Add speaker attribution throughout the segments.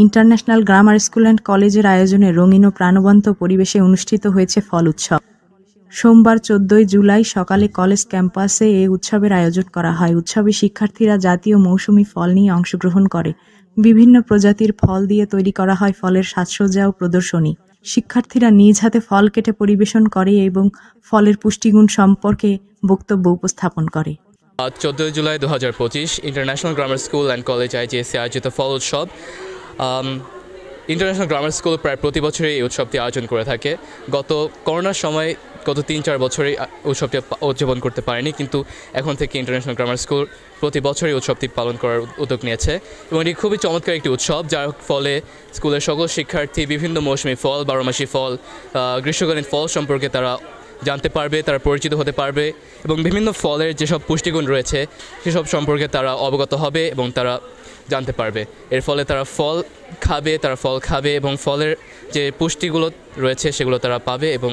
Speaker 1: International grammar school and কলেজের আয়োজনে রঙিন ও প্রাণবন্ত পরিবেশে অনুষ্ঠিত হয়েছে ফল উৎসব। সোমবার 14 জুলাই সকালে কলেজ ক্যাম্পাসে এ উৎসবের আয়োজন করা হয়। উৎসবে শিক্ষার্থীরা জাতীয় মৌসুমি ফল নিয়ে অংশগ্রহণ করে। বিভিন্ন প্রজাতির ফল দিয়ে তৈরি করা হয় ফলের সাজসজ্জা ও প্রদর্শনী। শিক্ষার্থীরা নিজ হাতে ফল কেটে পরিবেশন করে এবং ফলের পুষ্টিগুণ সম্পর্কে বক্তব্য উপস্থাপন করে।
Speaker 2: 14 জুলাই 2025 international grammar school and college IGSC আয়োজিত ফল উৎসব। ইন্টারন্যাশনাল গ্রামার স্কুল প্রায় প্রতি বছরই এই উৎসবটি আয়োজন করে থাকে। গত করোনার সময় গত 3-4 বছরই উৎসবটি উদযাপন করতে পারেনি, কিন্তু এখন থেকে ইন্টারন্যাশনাল গ্রামার স্কুল প্রতি বছরই উৎসবটি পালন করার উদ্যোগ নিয়েছে এবং এটি খুবই চমৎকার একটি উৎসব, যার ফলে স্কুলের সকল শিক্ষার্থী বিভিন্ন মৌসুমি ফল, বারোমাসি ফল, গ্রীষ্মকালীন ফল সম্পর্কে তারা জানতে পারবে, তারা পরিচিত হতে পারবে এবং বিভিন্ন ফলের যেসব পুষ্টিগুণ রয়েছে সেসব সম্পর্কে তারা অবগত হবে এবং তারা জানতে পারবে। এর ফলে তারা ফল খাবে এবং ফলের যে পুষ্টিগুলো রয়েছে সেগুলো তারা পাবে এবং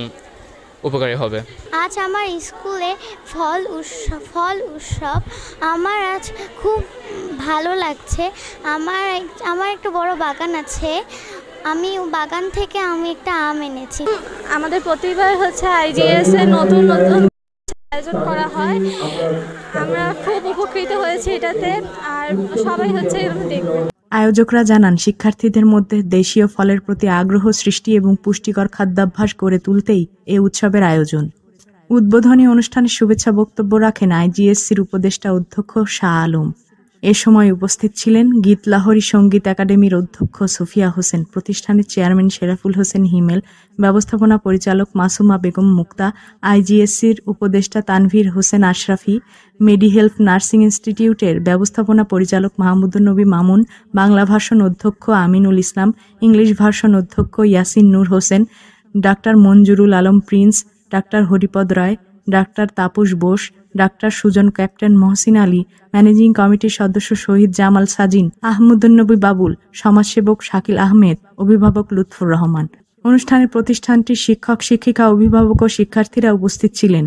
Speaker 2: উপকারী হবে।
Speaker 3: আজ আমার স্কুলে ফল উৎসব আমার আজ খুব ভালো লাগছে। আমার একটা বড় বাগান আছে, আমি বাগান থেকে একটা আম এনেছি।
Speaker 4: আমাদের প্রতিবার আইজিএস এর নতুন আয়োজন করা হয়, আমরা খুব উপকৃত হয়েছি এটাতে, আর সবাই দেখবে।
Speaker 1: আয়োজকরা জানান, শিক্ষার্থীদের মধ্যে দেশীয় ফলের প্রতি আগ্রহ সৃষ্টি এবং পুষ্টিকর খাদ্যাভ্যাস গড়ে তুলতেই এ উৎসবের আয়োজন। উদ্বোধনী অনুষ্ঠানে শুভেচ্ছা বক্তব্য রাখেন আইজিএসসির উপদেষ্টা অধ্যক্ষ শাহ আলম। এ সময় উপস্থিত ছিলেন গীতলাহরী সঙ্গীত একাডেমির অধ্যক্ষ সুফিয়া হোসেন, প্রতিষ্ঠানের চেয়ারম্যান শেরাফুল হোসেন হিমেল, ব্যবস্থাপনা পরিচালক মাসুমা বেগম মুক্তা, আইজিএসসির উপদেষ্টা তানভীর হোসেন আশরাফি, মেডিহেলথ নার্সিং ইনস্টিটিউটের ব্যবস্থাপনা পরিচালক মাহমুদুন নবী মামুন, বাংলা ভার্সন অধ্যক্ষ আমিনুল ইসলাম, ইংলিশ ভার্সন অধ্যক্ষ Yasin Noor Hossain, doctor Manjurul Alam Prince, doctor Haripada Roy, doctor Tapas Bose, doctor Sujan, captain Mohsin Ali, managing কমিটির সদস্য শহীদ জামাল সাজিন, আহমদুন্নবী বাবুল, সমাজসেবক শাকিল আহমেদ, অভিভাবক লুৎফুর রহমান। অনুষ্ঠানে প্রতিষ্ঠানটির শিক্ষক, শিক্ষিকা, অভিভাবক ও শিক্ষার্থীরা উপস্থিত ছিলেন।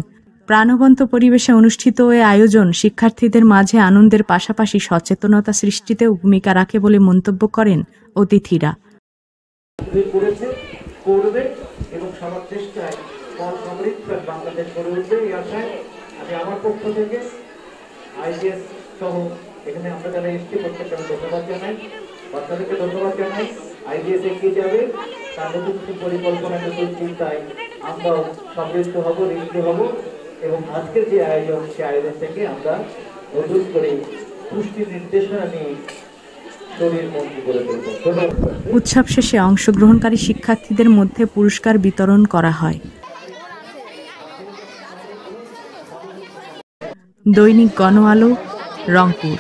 Speaker 1: প্রাণবন্ত পরিবেশে অনুষ্ঠিত এ আয়োজন শিক্ষার্থীদের মাঝে আনন্দের পাশাপাশি সচেতনতা সৃষ্টিতেও ভূমিকা রাখে বলে মন্তব্য করেন অতিথিরা।
Speaker 5: আমি আমার পক্ষ থেকে আইজিএস সহ এখানে আমরা যারা এসছি প্রত্যেকটা ধন্যবাদ জানাই, বাচ্চাদেরকে ধন্যবাদ জানাই। আইজিএস এগিয়ে যাবে, তার নতুন পরিকল্পনা, নতুন চিন্তায় আমরাও সমৃদ্ধ হব, ঋদ্ধ হব এবং আজকের যে আয়োজন, সে আয়োজন থেকে আমরা নতুন করে পুষ্টি নির্দেশনা নিয়ে শরীর মন্ত্রী করে তুলব।
Speaker 1: উৎসব শেষে অংশগ্রহণকারী শিক্ষার্থীদের মধ্যে পুরস্কার বিতরণ করা হয়। দৈনিক গণ আলো, রংপুর।